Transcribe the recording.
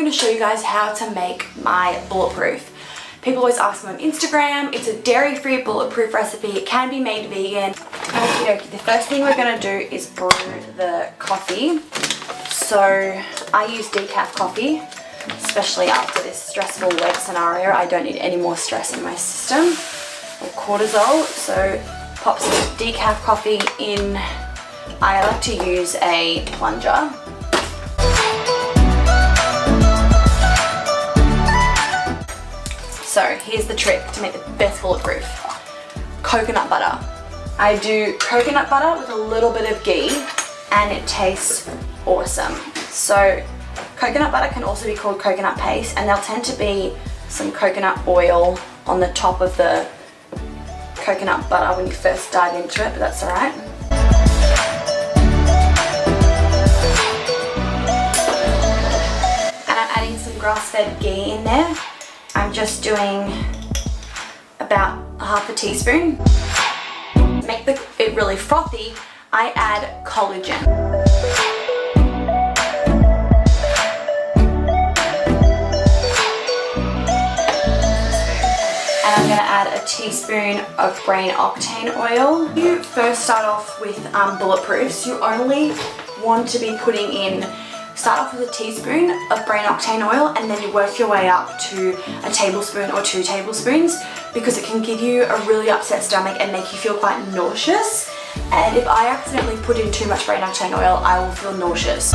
going to show you guys how to make my bulletproof. People always ask me on Instagram. It's a dairy-free bulletproof recipe. It can be made vegan. Okay, the first thing we're going to do is brew the coffee. So I use decaf coffee, especially after this stressful work scenario. I don't need any more stress in my system or cortisol. So pop some decaf coffee in. I like to use a plunger. So here's the trick to make the best bulletproof. Coconut butter. I do coconut butter with a little bit of ghee and it tastes awesome. So coconut butter can also be called coconut paste, and there'll tend to be some coconut oil on the top of the coconut butter when you first dive into it, but that's alright. And I'm adding some grass-fed ghee in there. I'm just doing about half a teaspoon. To make it really frothy, I add collagen. And I'm going to add a teaspoon of brain octane oil. When you first start off with bulletproofs, you only want to be putting in, start off with a teaspoon of brain octane oil and then you work your way up to a tablespoon or 2 tablespoons, because it can give you a really upset stomach and make you feel quite nauseous. And if I accidentally put in too much brain octane oil, I will feel nauseous.